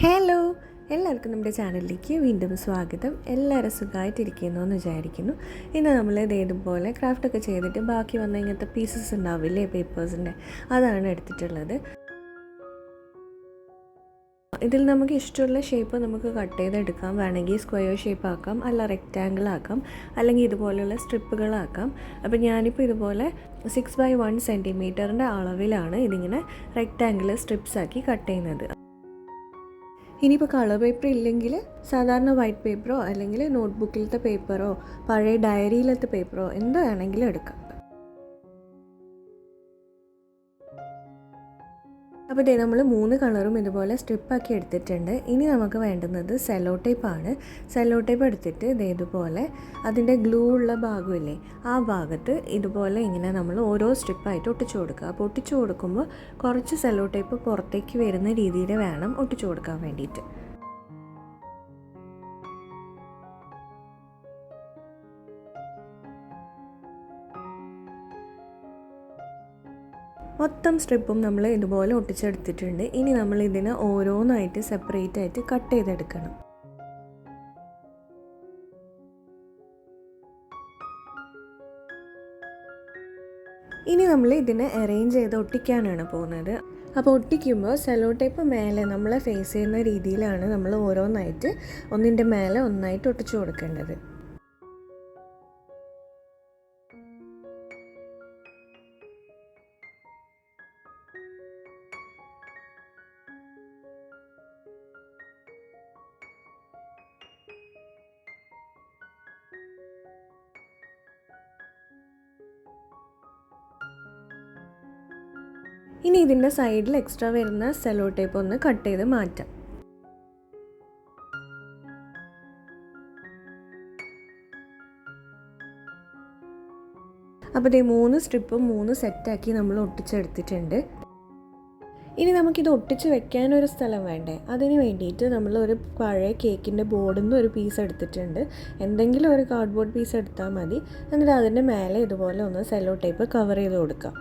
Hello, എല്ലാവർക്കും നമ്മുടെ ചാനലിലേക്ക് വീണ്ടും സ്വാഗതം. എല്ലാവരും സുഖമായിട്ടിരിക്കുന്നു എന്ന് വിചാരിക്കുന്നു. ഇന്ന് നമ്മൾ ഇതേതുപോലെ ക്രാഫ്റ്റൊക്കെ ചെയ്തിട്ട് ബാക്കി വന്ന ഇങ്ങനത്തെ പീസസ് ഉണ്ടാവില്ലേ പേപ്പേഴ്സിൻ്റെ, അതാണ് എടുത്തിട്ടുള്ളത്. ഇതിൽ നമുക്ക് ഇഷ്ടമുള്ള ഷേപ്പ് നമുക്ക് കട്ട് ചെയ്തെടുക്കാം. വേണമെങ്കിൽ സ്ക്വയർ ഷേപ്പ് ആക്കാം, അല്ല റെക്റ്റാങ്കിൾ ആക്കാം, അല്ലെങ്കിൽ ഇതുപോലെയുള്ള സ്ട്രിപ്പുകളാക്കാം. അപ്പോൾ ഞാനിപ്പോൾ ഇതുപോലെ 6x1 സെൻറ്റിമീറ്ററിൻ്റെ അളവിലാണ് ഇതിങ്ങനെ റെക്റ്റാങ്കിൾ സ്ട്രിപ്സ് ആക്കി കട്ട് ചെയ്യുന്നത്. ഇനിയിപ്പോൾ കളർ പേപ്പർ ഇല്ലെങ്കിൽ സാധാരണ വൈറ്റ് പേപ്പറോ അല്ലെങ്കിൽ നോട്ട്ബുക്കിലത്തെ പേപ്പറോ പഴയ ഡയറിയിലത്തെ പേപ്പറോ എന്ത് വേണമെങ്കിലും എടുക്കാം. അപ്പോൾ ഇതേ നമ്മൾ 3 കളറും ഇതുപോലെ സ്ട്രിപ്പാക്കി എടുത്തിട്ടുണ്ട്. ഇനി നമുക്ക് വേണ്ടുന്നത് സെല്ലോ ടേപ്പാണ്. സെല്ലോ ടേപ്പ് എടുത്തിട്ട് ഇതേതുപോലെ അതിൻ്റെ ഗ്ലൂ ഉള്ള ഭാഗമില്ലേ, ആ ഭാഗത്ത് ഇതുപോലെ ഇങ്ങനെ നമ്മൾ ഓരോ സ്ട്രിപ്പായിട്ട് ഒട്ടിച്ചു കൊടുക്കുക. അപ്പോൾ ഒട്ടിച്ചു കൊടുക്കുമ്പോൾ കുറച്ച് സെല്ലോ ടേപ്പ് പുറത്തേക്ക് വരുന്ന രീതിയിൽ വേണം ഒട്ടിച്ചു കൊടുക്കാൻ വേണ്ടിയിട്ട്. മൊത്തം സ്ട്രിപ്പും നമ്മൾ ഇതുപോലെ ഒട്ടിച്ചെടുത്തിട്ടുണ്ട്. ഇനി നമ്മൾ ഇതിനെ ഓരോന്നായിട്ട് സെപ്പറേറ്റ് ആയിട്ട് കട്ട് ചെയ്തെടുക്കണം. ഇനി നമ്മൾ ഇതിനെ അറേഞ്ച് ചെയ്ത് ഒട്ടിക്കാനാണ് പോകുന്നത്. അപ്പോൾ ഒട്ടിക്കുമ്പോൾ സെല്ലോ ടേപ്പ് മേലെ നമ്മളെ ഫേസ് ചെയ്യുന്ന രീതിയിലാണ് നമ്മൾ ഓരോന്നായിട്ട് ഒന്നിൻ്റെ മേലെ ഒന്നായിട്ട് ഒട്ടിച്ചു കൊടുക്കേണ്ടത്. ഇനി ഇതിൻ്റെ സൈഡിൽ എക്സ്ട്രാ വരുന്ന സെല്ലോ ടേപ്പ് ഒന്ന് കട്ട് ചെയ്ത് മാറ്റാം. അപ്പോൾ ഇതേ 3 സ്ട്രിപ്പും 3 സെറ്റാക്കി നമ്മൾ ഒട്ടിച്ചെടുത്തിട്ടുണ്ട്. ഇനി നമുക്കിത് ഒട്ടിച്ച് വെക്കാനൊരു സ്ഥലം വേണ്ടേ? അതിന് വേണ്ടിയിട്ട് നമ്മൾ ഒരു പഴയ കേക്കിൻ്റെ ബോർഡിൽ നിന്ന് ഒരു പീസ് എടുത്തിട്ടുണ്ട്. എന്തെങ്കിലും ഒരു കാർഡ്ബോർഡ് പീസ് എടുത്താൽ മതി. എന്നിട്ട് അതിൻ്റെ മേലെ ഇതുപോലെ ഒന്ന് സെല്ലോ ടേപ്പ് കവർ ചെയ്ത് കൊടുക്കാം.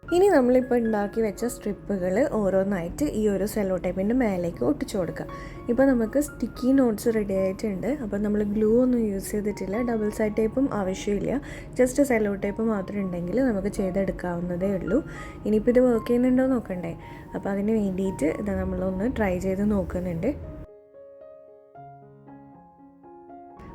ഇനി നമ്മളിപ്പോൾ ഉണ്ടാക്കി വെച്ച സ്ട്രിപ്പുകൾ ഓരോന്നായിട്ട് ഈ ഒരു സെല്ലോ ടേപ്പിൻ്റെ മേലേക്ക് ഒട്ടിച്ചു കൊടുക്കുക. ഇപ്പോൾ നമുക്ക് സ്റ്റിക്കി നോട്ട്സ് റെഡി ആയിട്ടുണ്ട്. അപ്പോൾ നമ്മൾ ഗ്ലൂ ഒന്നും യൂസ് ചെയ്തിട്ടില്ല, ഡബിൾ സൈഡ് ടേപ്പും ആവശ്യമില്ല. ജസ്റ്റ് സെല്ലോ ടേപ്പ് മാത്രം ഉണ്ടെങ്കിൽ നമുക്ക് ചെയ്തെടുക്കാവുന്നതേ ഉള്ളൂ. ഇനിയിപ്പോൾ ഇത് വർക്ക് ചെയ്യുന്നുണ്ടോ നോക്കണ്ടേ? അപ്പോൾ അതിന് വേണ്ടിയിട്ട് ഇത് നമ്മളൊന്ന് ട്രൈ ചെയ്ത് നോക്കുന്നുണ്ട്.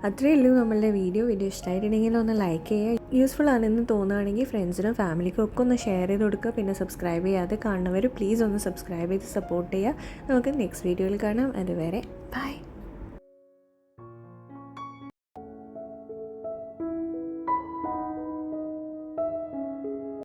അത്രയേ ഉള്ളൂ നമ്മളുടെ വീഡിയോ ഇഷ്ടമായിട്ടുണ്ടെങ്കിൽ ഒന്ന് ലൈക്ക് ചെയ്യുക. യൂസ്ഫുൾ ആണെന്ന് തോന്നുകയാണെങ്കിൽ ഫ്രണ്ട്സിനും ഫാമിലിക്കും ഒക്കെ ഒന്ന് ഷെയർ ചെയ്ത് കൊടുക്കുക. പിന്നെ സബ്സ്ക്രൈബ് ചെയ്യാതെ കാണുന്നവർ പ്ലീസ് ഒന്ന് സബ്സ്ക്രൈബ് ചെയ്ത് സപ്പോർട്ട് ചെയ്യുക. നമുക്ക് നെക്സ്റ്റ് വീഡിയോയിൽ കാണാം. അതുവരെ ബൈ.